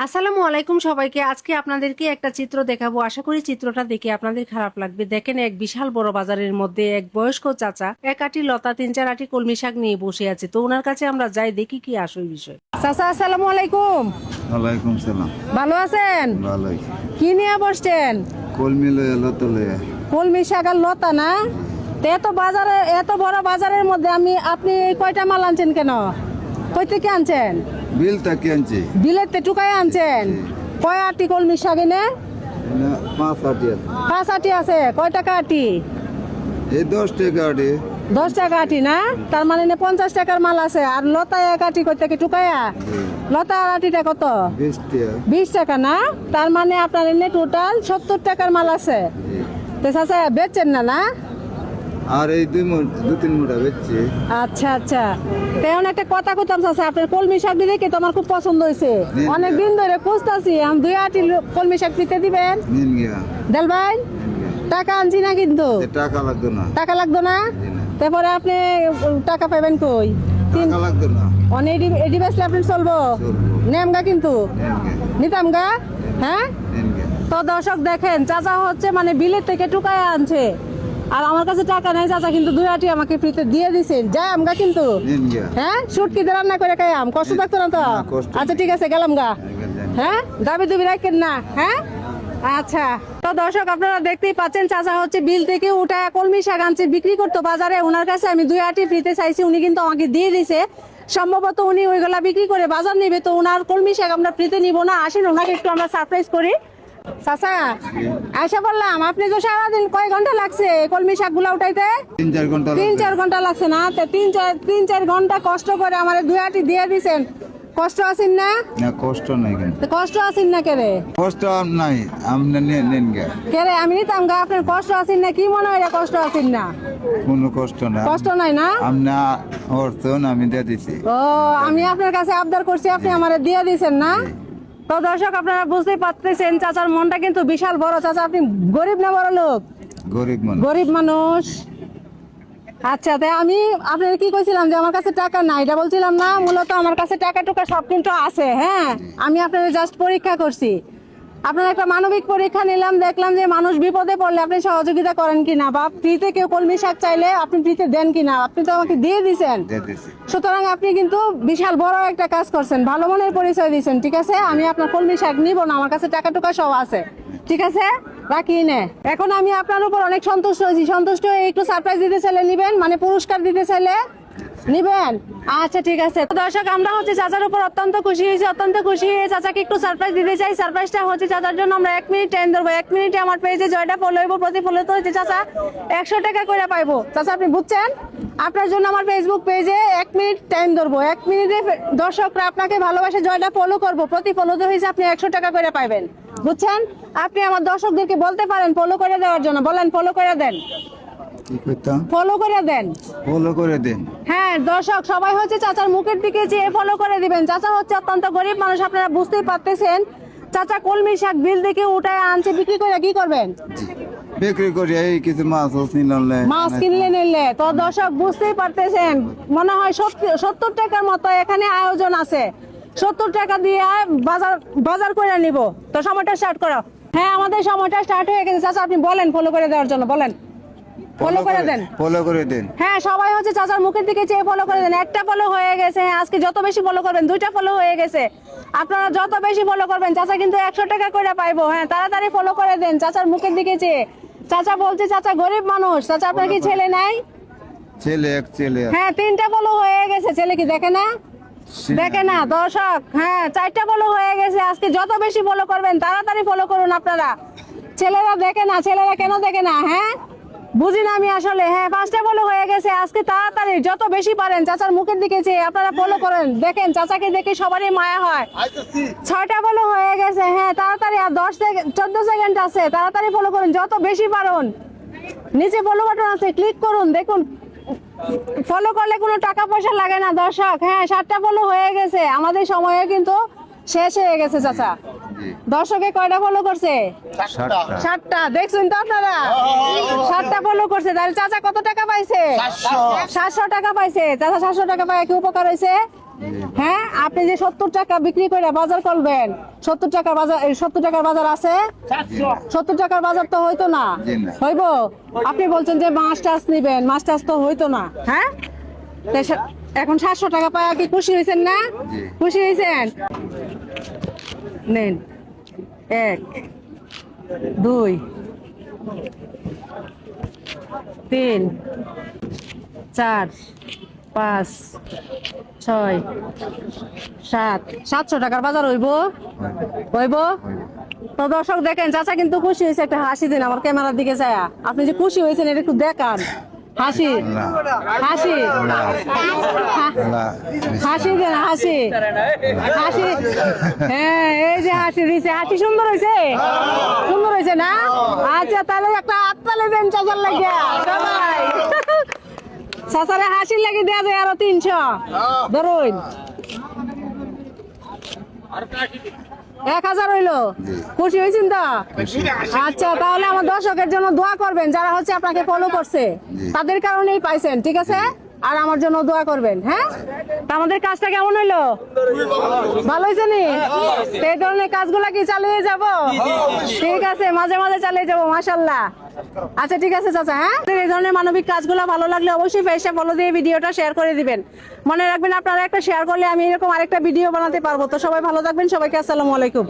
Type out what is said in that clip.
আসসালামু আলাইকুম সবাইকে। আজকে আপনাদেরকে একটা চিত্র দেখাবো। আশা করি চিত্রটা দেখে আপনাদের খারাপ লাগবে। দেখেন, এক বিশাল বড় বাজারের মধ্যে এক বয়স্ক চাচা এক আটি লতা 3-4 আটি কলমি শাক নিয়ে বসে আছে। তো ওনার কাছে আমরা যাই, দেখি কি আসল বিষয়। চাচা আসসালামু আলাইকুম। ওয়ালাইকুম সালাম। ভালো আছেন? ভালোই। কি নিয়ে বসছেন? কলমি লয়ে লতা লয়ে। কলমি শাক আর লতা না? তো এত বড় বাজারের মধ্যে আপনি এই কয়টা মাল আনছেন কেন? কই থেকে আনছেন? বিল তাকি আনছি। বিলেতে টুকাই আনছেন? কয় আটি কলমি শাক এনে? না, 5 আটি আছে। 5 আটি আছে। কয় টাকা আটি? এই 10 টাকা আটি। 10 টাকা আটি না? তার মানে 50 টাকার মাল আছে। আর লতা এক আটি কই থেকে টুকায়া? লতা আটিটা কত? 20 টাকা। 20 টাকা না? তার মানে আপনার এনে টোটাল 70 টাকার মাল আছে। তো চাচা বেচছেন না না? আর এই 2-3 মুঠা বেচছি। আচ্ছা আচ্ছা। তেমন একটা কথা কইতাম চাচা, আপনার কলমি শাক দিলে কি তোমার খুব পছন্দ হয়েছে। অনেক দিন ধরে খুঁজতাছি, আমি 2 আটি কলমি শাক দিতে দিবেন? নিন গিয়া। দেল ভাই, টাকা আনছি না কিন্তু। টাকা লাগতো না। টাকা লাগতো না? তারপরে আপনি টাকা পাবেন কই? টাকা লাগতো না। অনেক এডি বেসলে আপনি চলবো? নেমগা কিন্তু নিন গিয়া। নিতাম গা। হ্যাঁ, নিন গিয়া। তো দর্শক দেখেন, চাচা হচ্ছে মানে বিলের থেকে টুকায় আনছে। আর আমার কাছে টাকা নাই, চাচা কিন্তু 2 আটি আমাকে ফ্রিতে দিয়ে দিছেন। যাই আমগা কিন্তু। নিন গিয়া। হ্যাঁ, শুটকি দিয়ে রান্না করে খাই আম, কষ্ট থাকতো না তো? না, কষ্ট আচ্ছা ঠিক আছে, গেলাম গা। হ্যাঁ, দাবি দুবি রাখেন না। হ্যাঁ আচ্ছা। তো দর্শক আপনারা দেখতেই পাচ্ছেন, চাচা হচ্ছে বিল থেকে উঠে কলমি শাক আনছে বিক্রি করতো বাজারে। ওনার কাছে আমি 2 আটি ফ্রিতে চাইছি, উনি কিন্তু আমাকে দিয়ে দিছে। সম্ভবত উনি ওইগুলা বিক্রি করে বাজার নিবে, তো ওনার কলমি শাক আমরা ফ্রিতে নিব না। আসেন ওনাকে একটু আমরা সারপ্রাইজ করি। চাচা আশা বললাম, আপনি তো সারাদিন কয় ঘন্টা লাগছে কলমি শাক গুলা উঠাইতে? 3-4 ঘন্টা। 3-4 ঘন্টা লাগছে না? তো 3-4 ঘন্টা কষ্ট করে আমার 2 আটি দিয়ে দিছেন। কষ্ট আছেন না? না, কষ্ট নাই কিন্তু। তো কষ্ট আছেন না কেরে? কষ্ট নাই, আমনে নিন গিয়া। কেরে আমি নিতাম গা। আপনার কষ্ট আছেন না? কি মনে হয় কষ্ট আছেন না? কোনো কষ্ট নাই। কষ্ট নাই না? আমনে অর্থন আমি দিয়ে দিছি। ও, আমি আপনার কাছে আবদার করছি, আপনি আমারে দিয়ে দিছেন না? তো দর্শক আপনারা বুঝতেই পারতেছেন, চাচার মনটা কিন্তু বিশাল বড়। চাচা আপনি গরিব না বড় লোক? গরিব মানুষ। গরিব মানুষ। আচ্ছা, তাই আমি আপনার কি কইছিলাম যে আমার কাছে টাকা নাই, এটা বলছিলাম না? মূলত আমার কাছে টাকা টুকা সব কিন্তু আছে। হ্যাঁ, আমি আপনাদের জাস্ট পরীক্ষা করছি। আপনার একটা মানবিক পরীক্ষা নিলাম, দেখলাম যে মানুষ বিপদে পড়লে আপনি সহযোগিতা করেন কিনা, বা ফ্রিতে কেউ কলমি শাক চাইলে আপনি ফ্রিতে দেন কিনা। আপনি তো আমাকে দিয়ে দিছেন, দিয়ে দিছি। সুতরাং আপনি কিন্তু বিশাল বড় একটা কাজ করছেন, ভালো মনের পরিচয় দিয়েছেন। ঠিক আছে, আমি আপনার কলমি শাক নিব না, আমার কাছে টাকা টুকা সব আছে। ঠিক আছে, রাখি নে। এখন আমি আপনার উপর অনেক সন্তুষ্ট হয়েছি। সন্তুষ্ট হয়ে একটু সারপ্রাইজ দিতে চাইলে নিবেন, মানে পুরস্কার দিতে চাইলে নিবেন? আচ্ছা ঠিক আছে। দর্শক আমরা হচ্ছে চাচার উপর অত্যন্ত খুশি হয়েছি, অত্যন্ত খুশি হয়ে চাচাকে একটু সারপ্রাইজ দিতে চাই। সারপ্রাইজটা হচ্ছে চাচার জন্য আমরা 1 মিনিট টাইম ধরবো। 1 মিনিটে আমার পেজে জয়টা ফলো হইব, প্রতি ফলো তো হচ্ছে চাচা 100 টাকা করে পাইবো। চাচা আপনি বুঝছেন? আপনার জন্য আমার ফেসবুক পেজে 1 মিনিট টাইম ধরবো। 1 মিনিটে দর্শকরা আপনাকে ভালোবাসে জয়টা ফলো করবো, প্রতি ফলোতে হয়েছে আপনি 100 টাকা করে পাইবেন। বুঝছেন? আপনি আমার দর্শকদেরকে বলতে পারেন ফলো করে দেওয়ার জন্য। বলেন, ফলো করে দেন। কি কইতাম? ফলো করে দেন। ফলো করে দেন। হ্যাঁ দর্শক সবাই হচ্ছে চাচার মুখের দিকে চেয়ে ফলো করে দিবেন। চাচা হচ্ছে অত্যন্ত গরিব মানুষ, আপনারা বুঝতেই পারতেছেন। চাচা কলমি শাক বিল থেকে উঠায় আনছে, বিক্রি করে কি করবেন? বিক্রি করি, এই কিছু মাছ নিলাম। মাছ কিনলে নিলে। তো দর্শক বুঝতেই পারতেছেন, মনে হয় 70 টাকার মতো এখানে আয়োজন আছে। 70 টাকা দিয়ে বাজার করে নিব। তো সময়টা স্টার্ট করো। হ্যাঁ, আমাদের সময়টা স্টার্ট হয়ে গেছে। চাচা আপনি বলেন ফলো করে দেওয়ার জন্য, বলেন ফলো করে দেন। ফলো করে দেন। হ্যাঁ, সবাই হচ্ছে চাচার মুখের দিকে চেয়ে ফলো করে দেন। 1টা ফলো হয়ে গেছে। আজকে যত বেশি ফলো করবেন, 2টা ফলো হয়ে গেছে। আপনারা যত বেশি ফলো করবেন চাচা কিন্তু 100 টাকা করে পাইবো। হ্যাঁ, তাড়াতাড়ি ফলো করে দেন চাচার মুখের দিকে চেয়ে। চাচা বলছে চাচা গরিব মানুষ। চাচা আপনার কি ছেলে নাই? এক ছেলে। হ্যাঁ, 3টা ফলো হয়ে গেছে। ছেলে কি দেখে না? দেখে না দর্শক। হ্যাঁ, 4টা ফলো হয়ে গেছে। আজকে যত বেশি ফলো করবেন তাড়াতাড়ি ফলো করুন আপনারা। ছেলেরা দেখে না? ছেলেরা কেন দেখে না? হ্যাঁ, বুঝি না আমি আসলে। হ্যাঁ, 5টা ফলো হয়ে গেছে। আজকে তাড়াতাড়ি যত বেশি পারেন চাচার মুখের দিকে চেয়ে আপনারা ফলো করেন। দেখেন চাচাকে দেখে সবারই মায়া হয়। 6টা ফলো হয়ে গেছে। হ্যাঁ, তাড়াতাড়ি আর 14 সেকেন্ড আছে। তাড়াতাড়ি ফলো করুন যত বেশি পারেন। নিচে ফলো বাটন আছে, ক্লিক করুন। দেখুন, ফলো করলে কোনো টাকা পয়সা লাগে না দর্শক। হ্যাঁ, 7টা ফলো হয়ে গেছে। আমাদের সময়ে কিন্তু শেষ হয়ে গেছে চাচা। দর্শকে কয়টা ফলো করছে? 7টা। দেখছেন তো আপনারা? 7টা ফলো করছে। তাহলে চাচা কত টাকা পাইছে? 700 টাকা পাইছে। চাচা 700 টাকা পায় কি উপকার হয়েছে? হ্যাঁ, আপনি যে 70 টাকা বিক্রি করে বাজার করবেন, 70 টাকার বাজার, 70 টাকার বাজার আছে? 70 টাকার বাজার তো হইতো না। জি না। হইব? আপনি বলছেন যে মাছ টাছ নিবেন, মাছ টাছ তো হইতো না। হ্যাঁ, তাই এখন 700 টাকা পায় কি খুশি হয়েছেন না? জি। খুশি হয়েছেন? নেন, 1 2 3 4 5 6 7 700 টাকার বাজার হইব? হইব? তো দর্শক দেখেন, চাচা কিন্তু খুশি হয়েছে, একটা হাসি দিন আমার ক্যামেরার দিকে যায়। আপনি যে খুশি হয়েছেন এটা একটু দেখান, হাসি হাসি হাসি দেন, হাসি হাসি। হ্যাঁ, এই যে হাসি দিছে, হাসি সুন্দর হয়েছে, সুন্দর হয়েছে না? আচ্ছা, তাহলে একটা হাততালি দেন চাচার লাগিয়া সবাই। চাচারে হাসির লাগি দেওয়া যায় আরো 300 ধরুন, 1000 হইলো। খুশি হয়েছেন তো? আচ্ছা, তাহলে আমার দর্শকের জন্য দোয়া করবেন, যারা হচ্ছে আপনাকে ফলো করছে, তাদের কারণেই পাইছেন, ঠিক আছে? আর আমার জন্য দোয়া করবেন। হ্যাঁ, তা আমাদের কাজটা কেমন হইলো? ভালো হয়েছে নি? তো এই ধরনের কাজগুলা কি চালিয়ে যাব? ঠিক আছে, মাঝে মাঝে চালিয়ে যাবো, মাশাআল্লাহ। আচ্ছা, ঠিক আছে চাচা। হ্যাঁ, এই ধরনের মানবিক কাজগুলো ভালো লাগলে অবশ্যই পেজটা ফলো দিয়ে ভিডিওটা শেয়ার করে দিবেন। মনে রাখবেন, আপনারা একটা শেয়ার করলে আমি এরকম আরেকটা ভিডিও বানাতে পারবো। তো সবাই ভালো থাকবেন, সবাইকে আসসালামু আলাইকুম।